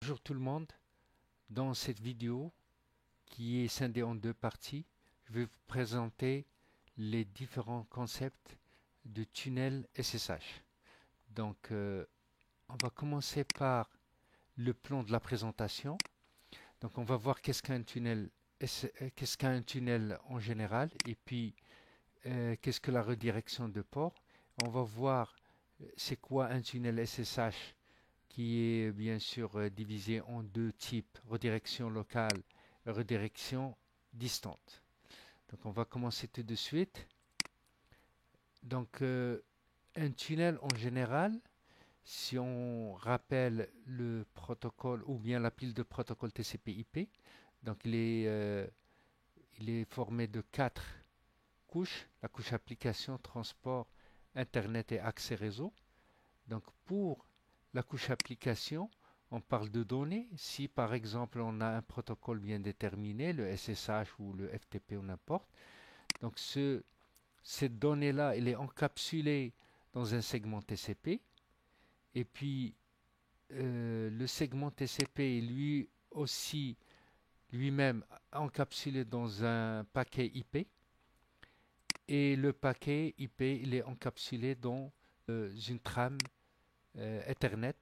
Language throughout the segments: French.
Bonjour tout le monde, dans cette vidéo qui est scindée en deux parties, je vais vous présenter les différents concepts de tunnel SSH. Donc on va commencer par le plan de la présentation. Donc on va voir qu'est-ce qu'un tunnel en général et puis qu'est-ce que la redirection de port. On va voir c'est quoi un tunnel SSH qui est bien sûr divisé en deux types, redirection locale et redirection distante. Donc on va commencer tout de suite. Donc un tunnel en général, si on rappelle le protocole ou bien la pile de protocole TCP/IP, donc il est formé de quatre couches, la couche application, transport, internet et accès réseau. Donc pour la couche application, on parle de données. Si par exemple on a un protocole bien déterminé, le SSH ou le FTP ou n'importe, donc cette donnée-là, elle est encapsulée dans un segment TCP. Et puis le segment TCP est lui aussi lui-même encapsulé dans un paquet IP. Et le paquet IP, il est encapsulé dans une trame Ethernet.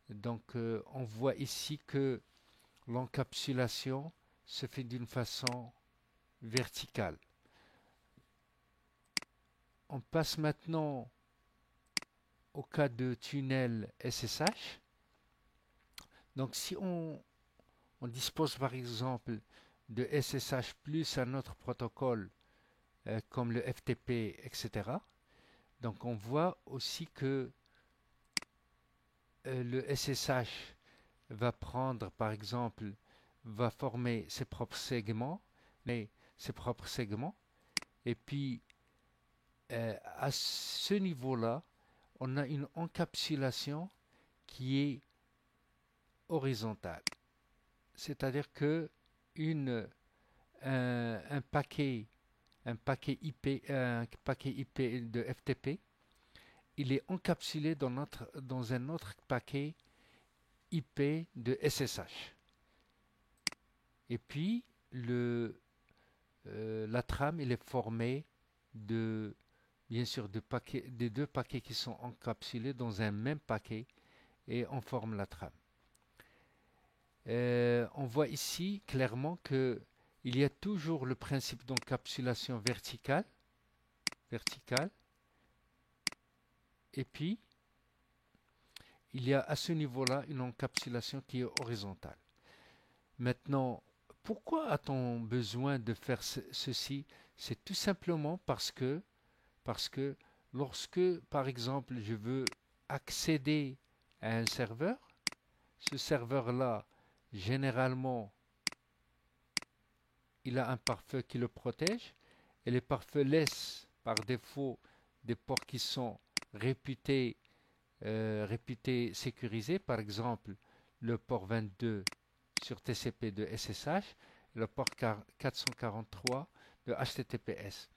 Donc on voit ici que l'encapsulation se fait d'une façon verticale. On passe maintenant au cas de tunnel SSH. Donc si on dispose par exemple de SSH plus un autre protocole comme le FTP, etc. Donc on voit aussi que le SSH va prendre par exemple, va former ses propres segments, mais ses propres segments. Et puis, à ce niveau-là, on a une encapsulation qui est horizontale. C'est-à-dire que une, un paquet, un paquet IP de FTP, il est encapsulé dans un autre paquet IP de SSH. Et puis, la trame, elle est formée de, bien sûr, des deux paquets qui sont encapsulés dans un même paquet et on forme la trame. On voit ici clairement que il y a toujours le principe d'encapsulation verticale, et puis il y a à ce niveau-là une encapsulation qui est horizontale. Maintenant, pourquoi a-t-on besoin de faire ceci? C'est tout simplement parce que lorsque, par exemple, je veux accéder à un serveur, ce serveur-là, généralement, il a un pare-feu qui le protège, et les pare-feux laissent par défaut des ports qui sont réputés sécurisés, par exemple le port 22 sur TCP de SSH, et le port 443 de HTTPS.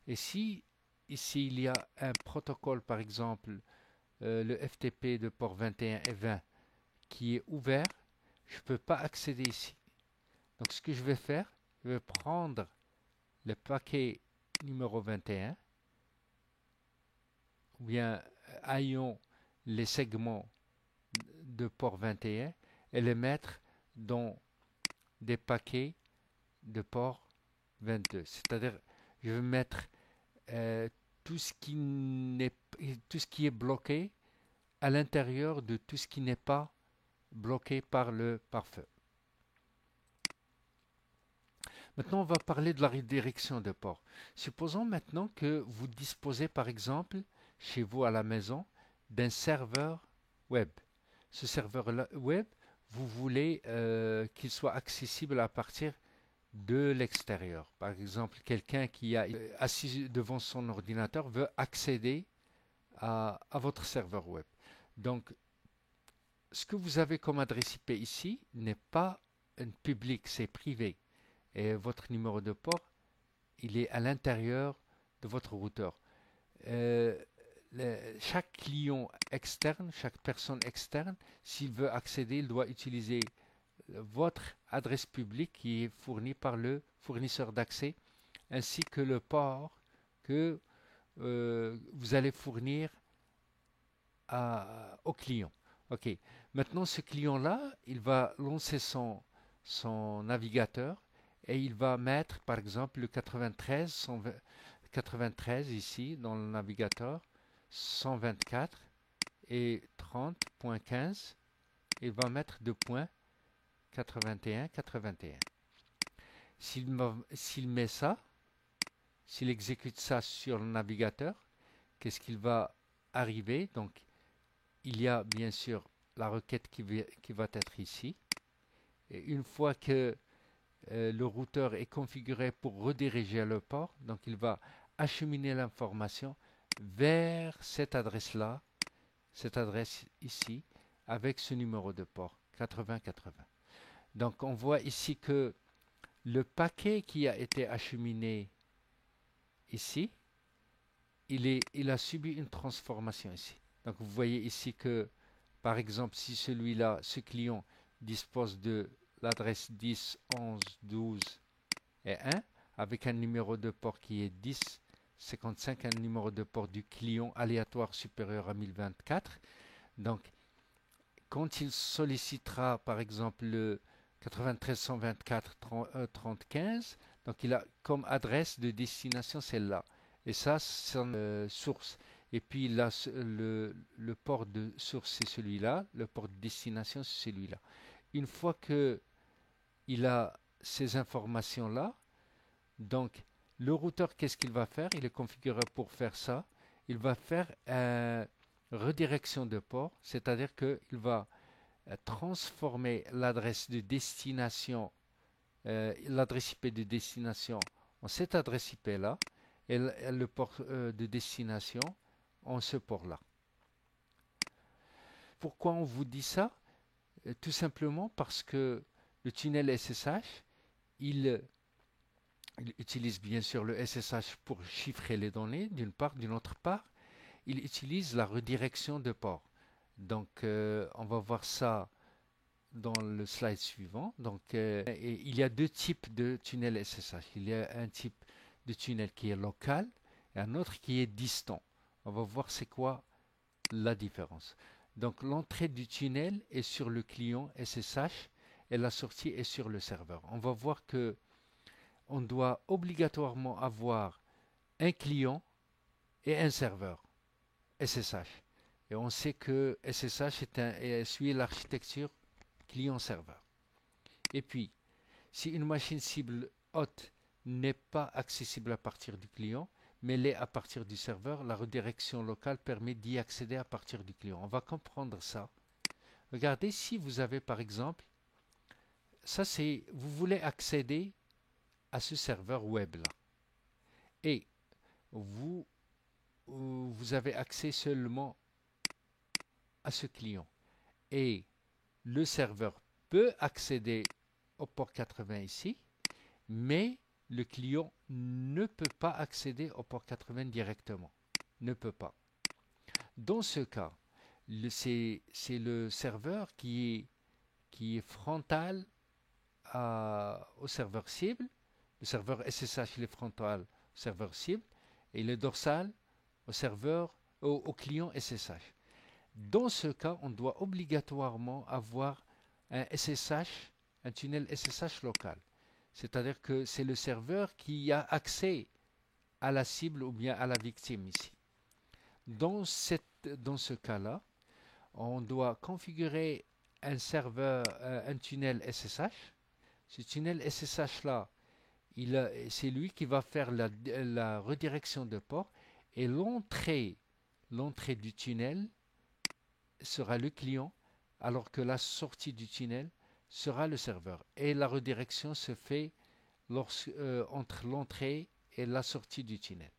Et si ici il y a un protocole, par exemple le FTP de port 21 et 20 qui est ouvert, je ne peux pas accéder ici. Donc ce que je vais faire, je vais prendre le paquet numéro 21, ou bien ayons les segments de port 21 et les mettre dans des paquets de port 22. C'est-à-dire, je vais mettre euh, tout ce qui n'est tout ce qui est bloqué à l'intérieur de tout ce qui n'est pas bloqué par le pare-feu. Maintenant, on va parler de la redirection de port. Supposons maintenant que vous disposez, par exemple, chez vous à la maison, d'un serveur web. Ce serveur web, vous voulez qu'il soit accessible à partir de l'extérieur. Par exemple, quelqu'un qui est assis devant son ordinateur veut accéder à votre serveur web. Donc, ce que vous avez comme adresse IP ici n'est pas un public, c'est privé. Et votre numéro de port, il est à l'intérieur de votre routeur. Euh, chaque client externe, chaque personne externe, s'il veut accéder, il doit utiliser votre adresse publique qui est fournie par le fournisseur d'accès, ainsi que le port que vous allez fournir au client. Ok. Maintenant, ce client-là, il va lancer son navigateur et il va mettre, par exemple, le 93 ici dans le navigateur, 124 et 30.15. Il va mettre 2 points 81, 81. S'il met ça, s'il exécute ça sur le navigateur, qu'est-ce qu'il va arriver? Donc, il y a bien sûr la requête qui va être ici. Et une fois que le routeur est configuré pour rediriger le port, donc il va acheminer l'information vers cette adresse-là, cette adresse ici, avec ce numéro de port 8080. Donc on voit ici que le paquet qui a été acheminé ici, il a subi une transformation ici. Donc vous voyez ici que, par exemple, si celui-là, ce client dispose de l'adresse 10, 11, 12 et 1, avec un numéro de port qui est 10, 55, un numéro de port du client aléatoire supérieur à 1024. Donc, quand il sollicitera, par exemple, le 93 124 30 15, donc il a comme adresse de destination celle-là. Et ça, c'est son source. Et puis là, le port de source, c'est celui-là. Le port de destination, c'est celui-là. Une fois que il a ces informations-là, donc le routeur, qu'est-ce qu'il va faire? Il est configuré pour faire ça. Il va faire redirection de port, c'est-à-dire qu'il va transformer l'adresse de destination, l'adresse IP de destination en cette adresse IP-là, et le port de destination en ce port-là. Pourquoi on vous dit ça? Tout simplement parce que le tunnel SSH, il utilise bien sûr le SSH pour chiffrer les données, d'une part. D'une autre part, il utilise la redirection de port. Donc, on va voir ça dans le slide suivant. Donc, il y a deux types de tunnels SSH. Il y a un type de tunnel qui est local et un autre qui est distant. On va voir c'est quoi la différence. Donc, l'entrée du tunnel est sur le client SSH et la sortie est sur le serveur. On va voir que on doit obligatoirement avoir un client et un serveur SSH. Et on sait que SSH suit l'architecture client-serveur. Et puis, si une machine cible haute n'est pas accessible à partir du client, mais l'est à partir du serveur, la redirection locale permet d'y accéder à partir du client. On va comprendre ça. Regardez, si vous avez par exemple, ça c'est, vous voulez accéder à ce serveur web là, et vous avez accès seulement à ce client, et le serveur peut accéder au port 80 ici, mais le client ne peut pas accéder au port 80 directement. Ne peut pas. Dans ce cas, c'est le serveur qui est frontal au serveur cible. Le serveur SSH il est frontal au serveur cible et le dorsal au client SSH. Dans ce cas, on doit obligatoirement avoir un SSH, un tunnel SSH local. C'est-à-dire que c'est le serveur qui a accès à la cible ou bien à la victime ici. Dans ce cas-là, on doit configurer un serveur, un tunnel SSH. Ce tunnel SSH-là, c'est lui qui va faire la redirection de port et l'entrée du tunnel sera le client, alors que la sortie du tunnel sera le serveur. Et la redirection se fait entre l'entrée et la sortie du tunnel.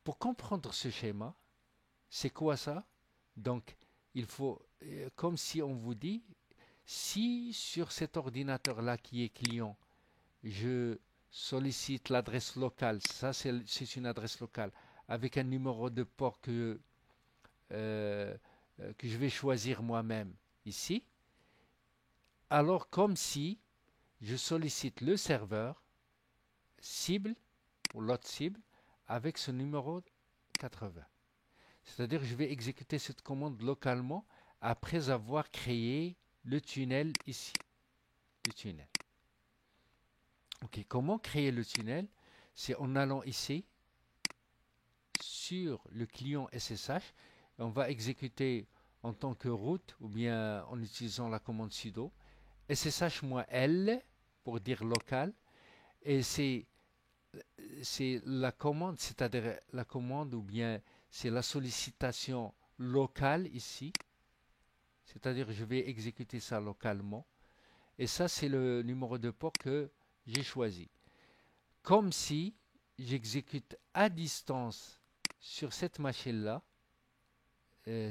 Pour comprendre ce schéma, c'est quoi ça? Donc, il faut, comme si on vous dit, si sur cet ordinateur-là qui est client, je sollicite l'adresse locale, ça c'est une adresse locale, avec un numéro de port que que je vais choisir moi-même ici. Alors comme si je sollicite le serveur cible ou l'autre cible avec ce numéro 80. C'est-à-dire que je vais exécuter cette commande localement après avoir créé le tunnel ici. Le tunnel. Ok, comment créer le tunnel? C'est en allant ici sur le client SSH. On va exécuter en tant que route ou bien en utilisant la commande sudo ssh-l pour dire local. Et c'est la commande, c'est-à-dire la commande ou bien c'est la sollicitation locale ici. C'est-à-dire je vais exécuter ça localement. Et ça, c'est le numéro de port que j'ai choisi. Comme si j'exécute à distance sur cette machine-là,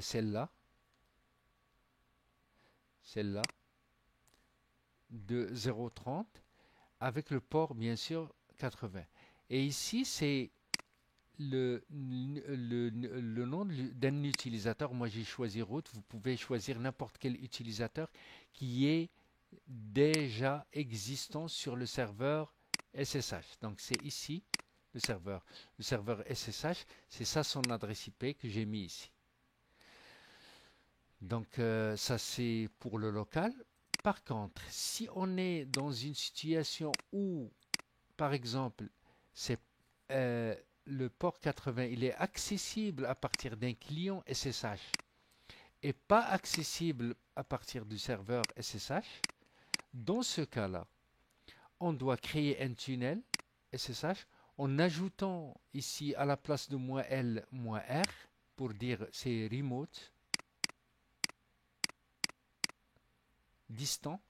celle-là, de 0.30, avec le port, bien sûr, 80. Et ici, c'est le nom d'un utilisateur. Moi, j'ai choisi root. Vous pouvez choisir n'importe quel utilisateur qui est déjà existant sur le serveur SSH. Donc, c'est ici le serveur. Le serveur SSH, c'est ça son adresse IP que j'ai mis ici. Donc, ça, c'est pour le local. Par contre, si on est dans une situation où, par exemple, c'est le port 80, il est accessible à partir d'un client SSH et pas accessible à partir du serveur SSH, dans ce cas-là, on doit créer un tunnel SSH en ajoutant ici à la place de "-l", "-r", pour dire c'est remote, distant.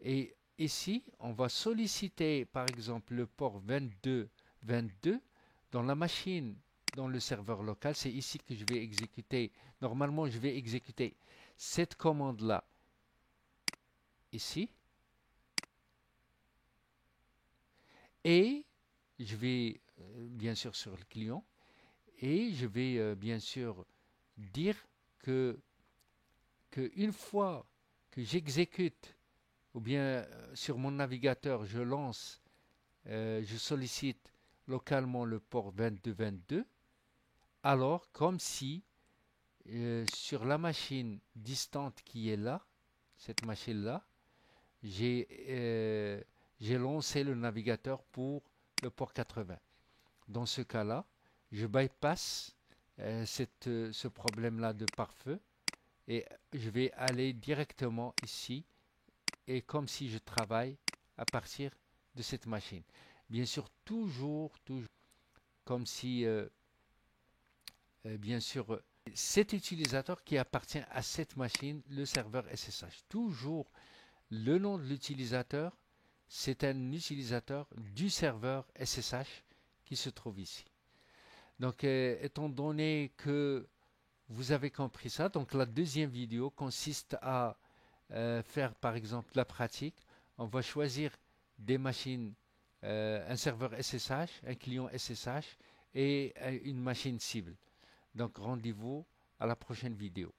Et ici, on va solliciter par exemple le port 2222 dans la machine, dans le serveur local. C'est ici que je vais exécuter. Normalement, je vais exécuter cette commande-là ici. Et je vais bien sûr sur le client. Et je vais bien sûr dire que une fois que j'exécute ou bien sur mon navigateur je lance, je sollicite localement le port 2222, alors comme si sur la machine distante qui est là, cette machine-là, j'ai lancé le navigateur pour le port 80. Dans ce cas-là, je bypass ce problème-là de pare-feu et je vais aller directement ici et comme si je travaille à partir de cette machine. Bien sûr, toujours comme si, bien sûr, cet utilisateur qui appartient à cette machine, le serveur SSH. Toujours le nom de l'utilisateur, c'est un utilisateur du serveur SSH qui se trouve ici. Donc, étant donné que vous avez compris ça, donc la deuxième vidéo consiste à faire par exemple la pratique. On va choisir des machines, un serveur SSH, un client SSH et une machine cible. Donc rendez-vous à la prochaine vidéo.